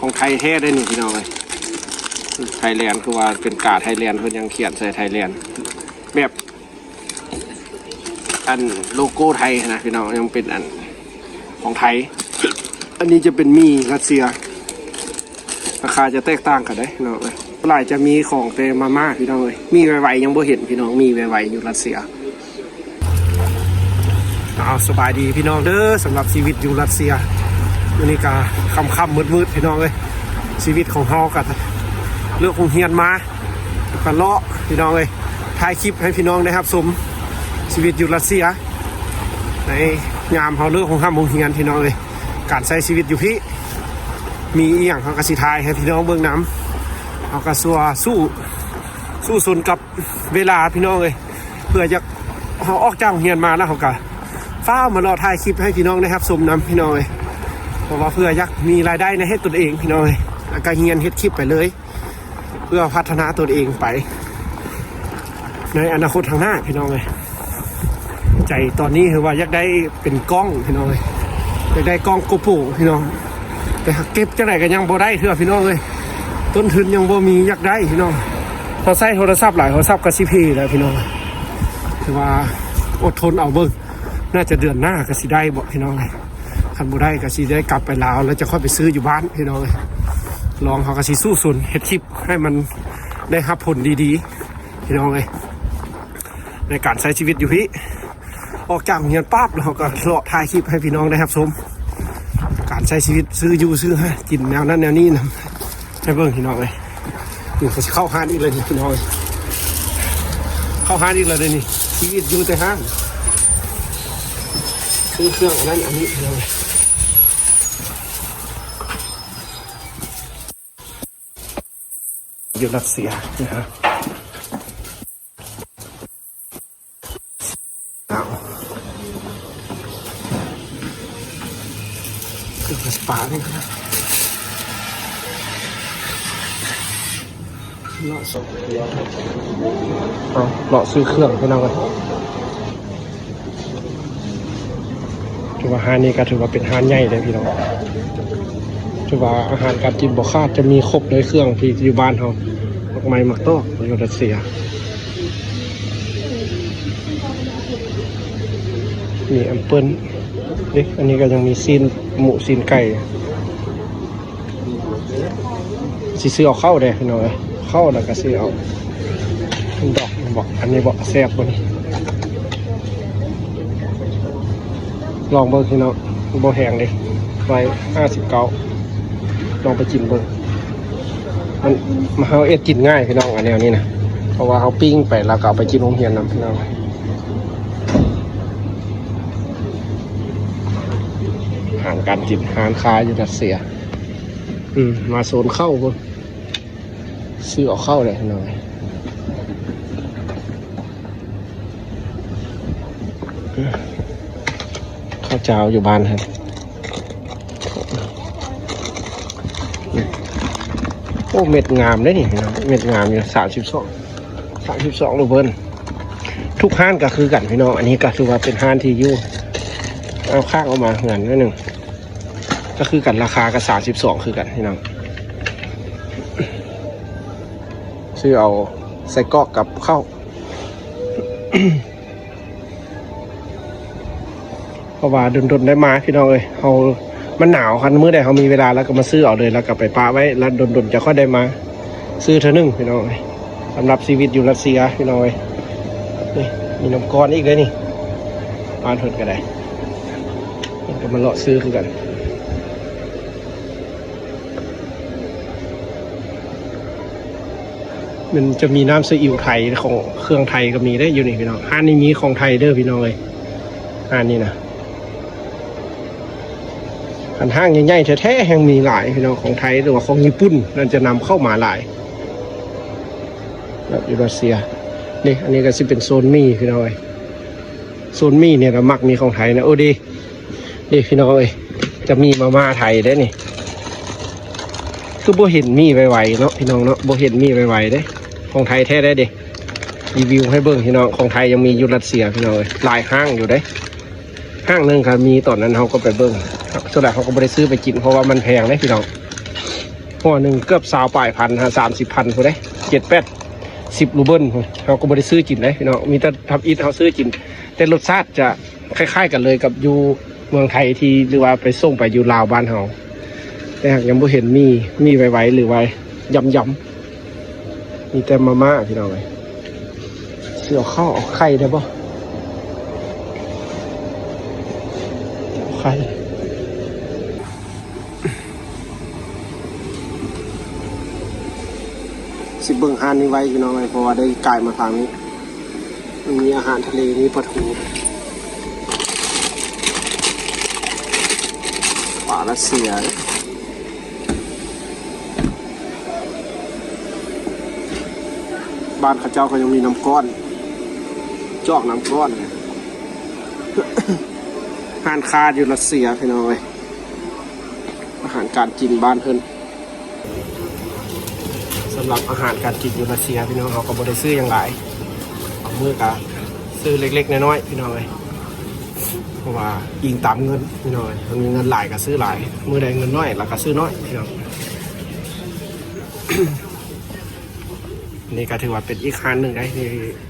ของไทยแท้ได้นี่พี่น้องเลยไทยแลนด์คือว่าเป็นกาไทยแลนด์เพิ่นยังเขียนใส่ไทยแลนด์แบบอันโลโก้ไทยนะพี่น้องยังเป็นอันของไทยอันนี้จะเป็นมีรัสเซียราคาจะแตกต่างกันได้พี่น้องเลยหลายจะมีของเตมาม่าพี่น้องเลยมีไวๆยังบ่เห็นพี่น้องมีไวๆอยู่รัสเซียเอาสบายดีพี่น้องเด้อสำหรับชีวิตอยู่รัสเซียวันนี้ก็ค่ำๆมืดๆพี่น้องเลยชีวิตของเฮากับเรื่องของเฮียนมากันเลาะพี่น้องเลยถ่ายคลิปให้พี่น้องได้ครับชมชีวิตอยู่รัสเซียในยามเฮาเรื่องของห้ามวงเฮียนพี่น้องเลยการใช้ชีวิตอยู่พี่มีอีหยังเขากระสิทายให้พี่น้องเบื้องน้ำเอากระสัวสู้สุนกับเวลาพี่น้องเลยเพื่อจะเขาออกจากเฮียนมาแล้วเขาก็ฟ้ามารอถ่ายคลิปให้พี่น้องได้ครับชมน้ำพี่น้องเลยเพราะว่าเพื่อยักมีรายได้ในให้ตนเองพี่น้องเลยแล้วก็เฮียนเฮ็ดคลิปไปเลยเพื่อพัฒนาตนเองไปในอนาคตทางหน้าพี่น้องเลยใจตอนนี้คือว่าอยากได้เป็นกล้องพี่น้องเลยอยากได้กล้องโกโปรพี่น้องแต่เก็บจังไหนก็ยังบ่ได้เถอะพี่น้องเลยต้นทุนยังบ่มีอยากได้พี่น้องพอใช้โทรศัพท์หลายโทรศัพท์ก็สิเพแล้วพี่น้องคือว่าอดทนเอาเบิ่งน่าจะเดือนหน้าก็สิได้บ่พี่น้องเลยคันบ่ได้ก็สิได้กลับไปลาวแล้วจะค่อยไปซื้ออยู่บ้านพี่น้องเลยลองเขาก็สิสู้สุนเฮ็ดคลิปให้มันได้รับผลดีๆพี่น้องเลยในการใช้ชีวิตอยู่พี่ออกจากโรงเรียนปั๊บเราก็เลาะถ่ายคลิปให้พี่น้องได้ครับชมการใช้ชีวิตซื้ออยู่ซื้อให้กินแนวนั้นแนวนี้นะให้เบิ่งพี่น้องเลยนี่เขาเข้าห้างอีกเลยพี่น้องเข้าห้างอีกเลยนี่ชีวิตอยู่แต่ห้างซื้อเครื่องอันนั้นอันนี้พี่น้องอยู่รัสเซียนะฮะคือสปาเนี่ยครับเลาะซื้อเครื่องพี่น้องกันถือว่าห้างนี้ก็ถือว่าเป็นห้างใหญ่เลยพี่น้องถือว่าอาหารการกินบ่ขาดจะมีครบเลยเครื่องที่อยู่บ้านเขามากมายมากต้ออยู่รัสเซียมีแอมเปิลอันนี้ก็ยังมีซีนหมูซีนไก่สิซื้อเอาเข้าเลยพี่น้องเข้าแล้วก็ซื้อเอาดอกบอกอันนี้บอกแซ่บกว่านี้ลองเบิ่งพี่น้องบ่แห้งเลยไว้59ลองไปกินเบิ่งมันมาเฮาเอ็ดกินง่ายพี่น้องอันนี้นะเพราะว่าเฮาปิ้งไปแล้วก็เอาไปกินโรงเรียนนำพี่น้องหารการกินหารค้าอยู่รัสเซียมาโซนเข้าเบิ่งซื้อเอาเข้าเลยหน่อยข้าวเจ้าอยู่บ้านครับโอ้เม็ดงามได้นี่นะเม็ดงามอยู่32รูเบิลทุกห้านก็คือกันพี่น้องอันนี้ก็คือว่าเป็นห้านที่อยู่เอาข้างออกมาเหมือนนิดนึงก็คือกันราคากับ32คือกันพี่น้องซื้อเอาใส่กอกกับข้าวเพราะว่าดนได้มาพี่น้องเลยเอามันหนาวคันมื้อใดเขามีเวลาแล้วก็มาซื้อเอาเลยแล้วก็ไปปะไว้แล้วดนจะค่อยได้มาซื้อเท่านึงพี่น้องเลยสำหรับชีวิตอยู่รัสเซียพี่น้องเลยนี่มีน้ำก้อนอีกเลยนี่ปานเถิดก็ได้ก็มาเลาะซื้อคือกันมันจะมีน้ำซีอิ๊วไทยของเครื่องไทยก็มีได้อยู่นี่พี่น้องห้างนี้มีของไทยเด้อพี่น้องเลยห้างนี้นะห้างใหญ่ๆแท้ๆแห่งมีหลายพี่น้องของไทยหรือว่าของญี่ปุ่นนั่นจะนำเข้ามาหลายแบบอยู่รัสเซียนี่อันนี้ก็จะเป็นโซนมี่พี่น้องเลยโซนมี่เนี่ยเรามักมีของไทยนะโอ้ดีพี่น้องเลยจะมีมาม่าไทยได้นี่คือบ่เห็นมีไวๆเนาะพี่น้องเนาะบ่เห็นมีไวๆได้ของไทยแท้ได้ดิรีวิวให้เบิ่งพี่น้องของไทยยังมีอยู่รัสเซียพี่น้องเลยหลายห้างอยู่ได้ห้างนึงครับมีตอนนั้นเขาก็ไปเบิ่งส่วนใหญ่เขาก็ไม่ได้ซื้อไปกินเพราะว่ามันแพงเลยพี่น้อง ห่อหนึ่งเกือบ20 ปลายพัน30,000พุ่นเด้7-8-10 รูเบิลเราก็บ่ได้ซื้อกินเลยพี่น้องมีแต่ทับอิฐเฮาซื้อกินแต่รสชาติจะคล้ายๆกันเลยกับอยู่เมืองไทยที่หรือว่าไปส่งไปอยู่ลาวบ้านเฮาแต่หากยังบ่เห็นมีไว้หรือไว้ยำๆมีแต่มาม่าพี่น้องเอ้ยเสือข้าวเอาไข่ได้บ่ไข่สิเบิ่งอาหารนี้ไว้พี่น้องเพราะว่าได้กลายมาทางนี้มีอาหารทะเลมีปลาทูปลารัสเซียบ้านข้าเจ้าก็ยังมีน้ำก้อนจอกน้ำก้อนอาหารคาอยู่รัสเซียพี่น้องอาหารการกินบ้านเพิ่นสำหรับอาหารการกินอยู่รัสเซียพี่น้องเขาก็บ่ได้ซื้ออย่างไรเอามือกะซื้อเล็กๆน้อยๆพี่น้องเพราะว่ายิงตามเงินพี่น้องมันมีเงินหลายก็ซื้อหลายมือใดเงินน้อยแล้วก็ซื้อน้อยพี่น้อง นี่ก็ถือว่าเป็นอีกฮานหนึ่งได้ที่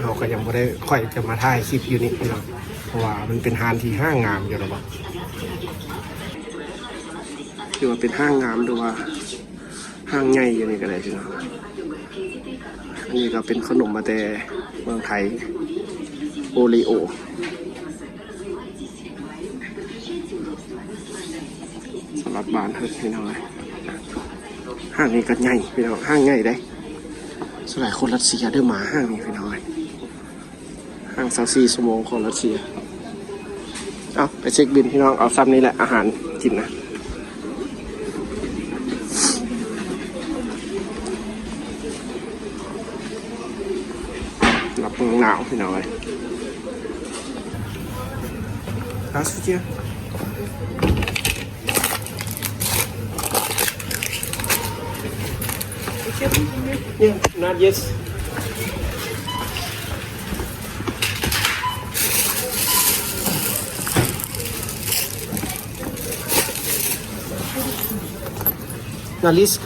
เราก็ยังไม่ได้ค่อยจะมาถ่ายคลิปอยู่นี่พี่น้องเพราะว่ามันเป็นฮานที่ห้างงามอยู่หรอเปล่าถือว่าเป็นห้างงามดูว่าห้างใหญ่อยู่นี่ก็ได้พี่น้องอันนี้ก็เป็นขนมมาแต่เมืองไทยโอรีโอสำหรับบ้านเฮ้ยพี่น้องห้างนี้ก็ใหญ่พี่น้องห้างใหญ่ได้สลายคนรัสเซียเดินมาห้างนี้พี่น้องห้าง24 ชั่วโมงของรัสเซียเอาไปเช็คบินพี่น้องเอาซ้ำนี้แหละอาหารกินนะรับเมืองหนาวพี่น้องЗдравствуйте. Нет, not yet. На лист.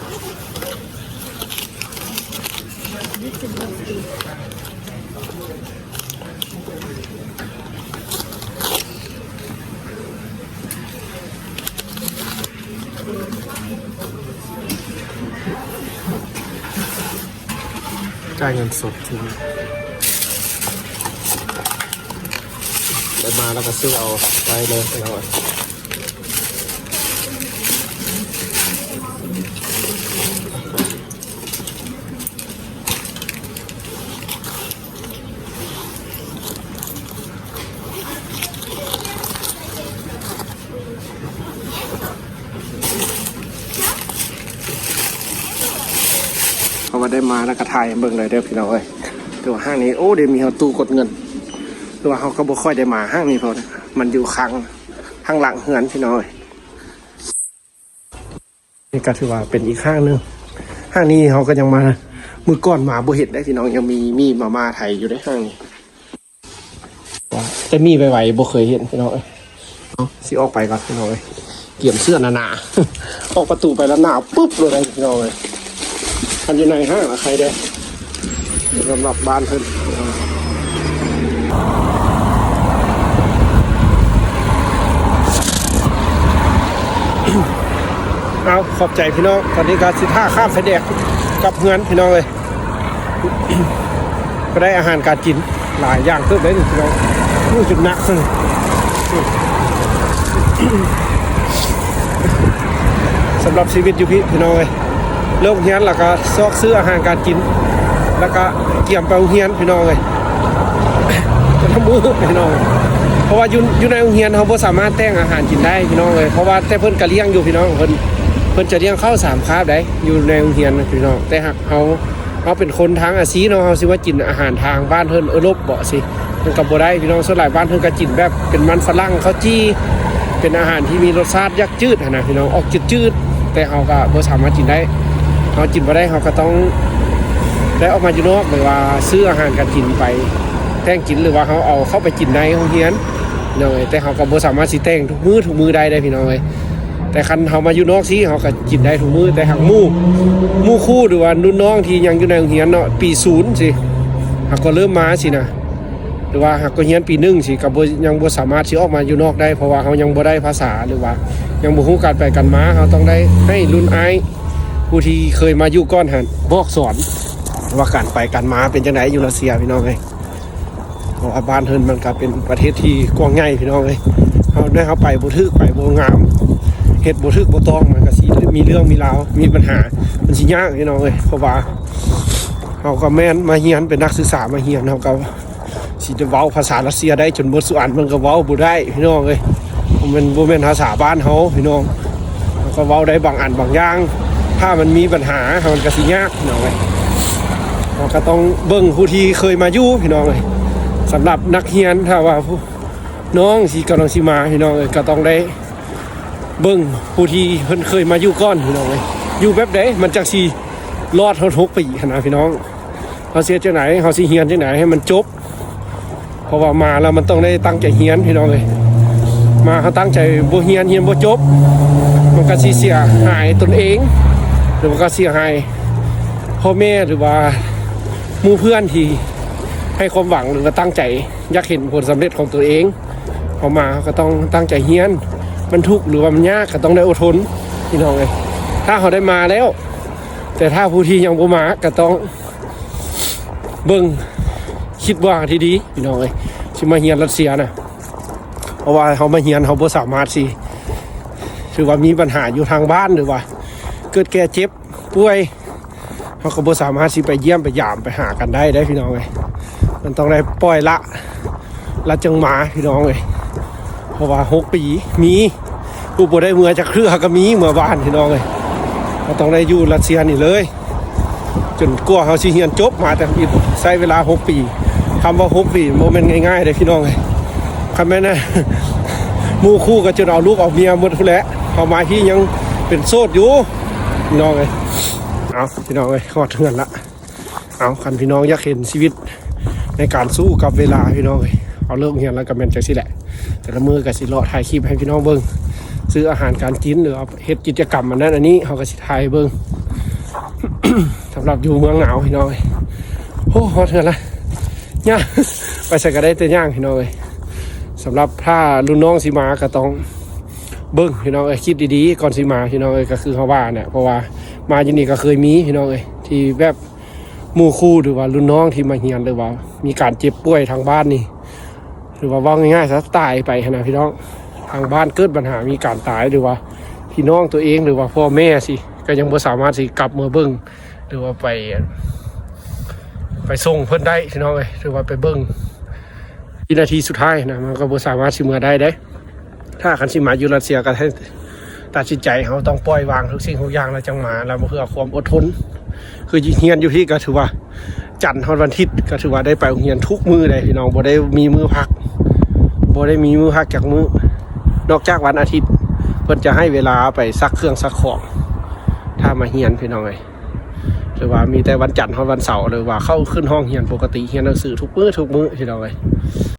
จ่ายเงินสดทิ้งได้มาแล้วก็ซื้อเอาไปเลยเอาเพราะว่าได้มาแล้วก็ถ่ายเบิ่งเลยเด้อพี่น้องตัวห้างนี้โอ้เดี๋ยวมีตู้กดเงินตัวเขาก็บ่ค่อยได้มาห้างนี้เพราะมันอยู่ข้างหลังเฮือนพี่น้องนี่ก็ถือว่าเป็นอีกห้างนึงห้างนี้เขาก็ยังมามือก่อนมาบ่เห็นได้พี่น้องยังมีมาม่าไทยอยู่ในห้างนี้แต่มีไวๆบ่เคยเห็นพี่น้องเอาสิออกไปก่อนพี่น้องเกี่ยมเสื้อหนาๆออกประตูไปแล้วหนาวปุ๊บเลยพี่น้องอันอยู่ในห้างใครได้สำหรับบ้านเพิ่นเอาขอบใจพี่น้องตอนนี้การสิท่าข้ามไฟแดงกับเฮือนพี่น้องเลยก็ได้อาหารการกินหลายอย่างเพิ่มได้พี่น้องรู้สึกหนักสำหรับชีวิตอยู่พี่น้องเลยเลิกเฮียนแล้วก็ซอกซื้ออาหารการกินแล้วก็เกี่ยมไปเฮียนพี่น้องเลยจะทำมือพี่น้องเพราะว่าอยู่ในโรงเรียนเขาบ่สามารถแต่งอาหารกินได้พี่น้องเลยเพราะว่าแต่เพิ่นก็เลี้ยงอยู่พี่น้องเพิ่นจะเลี้ยงข้าว3 คาบได้อยู่ในโรงเรียนพี่น้องแต่หากเขาเป็นคนทางอาชีเนาะเขาสิว่ากินอาหารทางบ้านเพิ่นลบเบาะสิมันก็บ่ได้พี่น้องส่วนหลายบ้านเพิ่นก็กินแบบเป็นมันฝรั่งข้าวจี้เป็นอาหารที่มีรสชาติยักจืดนะพี่น้องออกจืดๆแต่เขาก็บ่สามารถกินได้เขากินบ่ได้เขาก็ต้องได้ออกมาอยู่นอกหรือว่าซื้ออาหารการกินไปแต่งกินหรือว่าเขาเอาเข้าไปกินในโรงเรียนเนาะแต่เขาก็บ่สามารถสิแต่งทุกมื้อได้พี่น้องเอ้ย แต่คันเฮามาอยู่นอกสิเฮาก็กินได้ทุกมื้อแต่หากหมู่คู่หรือว่ารุ่นน้องที่ยังอยู่ในโรงเรียนเนาะปี0สิหากก็เริ่มมาสินะหรือว่าหากก็เรียนปี1สิก็บ่ยังบ่สามารถสิออกมาอยู่นอกได้เพราะว่าเฮายังบ่ได้ภาษาหรือว่ายังบ่ฮู้การไปกันมาเฮาต้องได้ให้รุ่นอ้ายผู้ที่เคยมาอยู่ก่อนหั่นบอกสอนว่าการไปกันมาเป็นจังไดอยู่รัสเซียพี่น้องเอ้ยเพราะว่าบ้านเพิ่นมันก็เป็นประเทศที่กว้างใหญ่พี่น้องเอ้ยเฮาได้เฮาไปบ่ถึกไปบ่งามเฮ็ดบ่ถึกบ่ต้องมันก็สิมีเรื่องมีราวมีปัญหามันสิยากพี่น้องเอ้ยเพราะว่าเฮาก็แม่นมาเรียนเป็นนักศึกษามาเรียนเฮาก็สิจะเว้าภาษารัสเซียได้จนหมดสุอันมันก็เว้าบ่ได้พี่น้องเอ้ยมันบ่แม่นภาษาบ้านเฮาพี่น้องมันก็เว้าได้บางอันบางอย่างถ้ามันมีปัญหามันก็สิยากพี่น้องเอ้ยเราก็ต้องเบิ่งผู้ที่เคยมาอยู่พี่น้องเอ้ยสำหรับนักเรียนถ้าว่าผู้น้องสิกำลังสิมาพี่น้องเอ้ยก็ต้องได้เบิ่งผู้ที่เพิ่นเคยมาอยู่ก่อนพี่น้องเอ้ยอยู่แบบใดมันจักสิรอด6ปีขนาดพี่น้องเฮาเสียจังไหนเฮาสิเรียนจังไหนให้มันจบเพราะว่ามาแล้วมันต้องได้ตั้งใจเรียนพี่น้องเอ้ยมาเฮาตั้งใจบ่เรียนบ่จบมันก็สิเสียหายตนเองหรือว่าก็เสียหายพ่อแม่หรือว่าหมู่เพื่อนที่ให้ความหวังหรือว่าตั้งใจอยากเห็นผลสำเร็จของตัวเองพอมาก็ต้องตั้งใจเรียนมันทุกข์หรือว่ามันยากก็ต้องได้อดทนพี่น้องเอ้ยถ้าเขาได้มาแล้วแต่ถ้าผู้ที่ยังบ่มาก็ต้องเบิ่งคิดว่าที่ดีพี่น้องเอ้ยสิมาเรียนรัสเซียนะเพราะว่าเขามาเรียนเขาบ่สามารถสิถือว่ามีปัญหาอยู่ทางบ้านหรือว่าเกิดแก่เจ็บป่วยเขาก็บ่สามารถสิไปเยี่ยมไปยามไปหากันได้พี่น้องเอ้ยมันต้องได้ปล่อยละจังหมาพี่น้องเอ้ยเพราะว่า6ปีมีผู้บ่ได้เมื่อจากเครือก็มีเมื่อบ้านพี่น้องเอ้ยก็ต้องได้อยู่รัสเซียนี่เลยจนกว่าเขาสิเรียนจบมาแต่ใช้เวลา6ปีคำว่า6ปีบ่แม่นง่ายๆเด้พี่น้องเอ้ยคำแม่นนะหมู่คู่ก็จนเอาลูกเอาเมียหมดพุ่นแหละเขามาที่ยังเป็นโสดอยู่พี่น้องเอ้ยเอาพี่น้องเอ้ยขอเถื่อนละเอาคันพี่น้องอยากเห็นชีวิตในการสู้กับเวลาพี่น้องเอ้ยเอาเลิกเรียนแล้วก็แม่นจังซี่แหละแต่ละมื้อก็สิรอถ่ายคลิปให้พี่น้องเบิ่งซื้ออาหารการกินหรือเฮ็ดกิจกรรมอันนั้นอันนี้เขาก็สิถ่ายเบิ่ง สำหรับอยู่เมืองหนาวพี่น้องเอ้ยโอ้ขอเถื่อนละย่างไปใส่ก็ได้แต่ย่างพี่น้องเอ้ยสำหรับถ้ารุ่นน้องสิมาก็ต้องเบิ่งพี่น้องเอ้ยคิดดีๆก่อนสิมาพี่น้องเอ้ยก็คือเขาว่าเนี่ยเพราะว่ามาอยู่นี่ก็เคยมีพี่น้องเอ้ยที่แบบหมู่คู่หรือว่ารุ่นน้องที่มาเรียนหรือว่ามีการเจ็บป่วยทางบ้านนี่หรือว่าว่าง่ายๆซะตายไปนะพี่น้องทางบ้านเกิดปัญหามีการตายหรือว่าพี่น้องตัวเองหรือว่าพ่อแม่สิก็ยังบ่สามารถสิกลับมาเบิ่งหรือว่าไปส่งเพิ่นได้พี่น้องเอ้ยหรือว่าไปเบิ่งวินาทีสุดท้ายนะมันก็บ่สามารถสิมาได้เด้ถ้าคันสิมาอยู่รัสเซียก็ให้ตัดสินใจเขาต้องปล่อยวางทุกสิ่งทุกอย่างแล้วจังมาแล้วเพื่อความอดทนคือเรียนอยู่ที่ก็ถือว่าจันทร์วันอาทิตย์ก็ถือว่าได้ไปโรงเรียนทุกมื้อเลยพี่น้องบ่ได้มีมื้อพักจากมื้อนอกจากวันอาทิตย์เพิ่นจะให้เวลาไปซักเครื่องซักของถ้ามาเรียนพี่น้องเอ้ยหรือว่ามีแต่วันจันทร์วันเสาร์หรือว่าเข้าขึ้นห้องเรียนปกติเรียนหนังสือทุกมื้อพี่น้องเอ้ย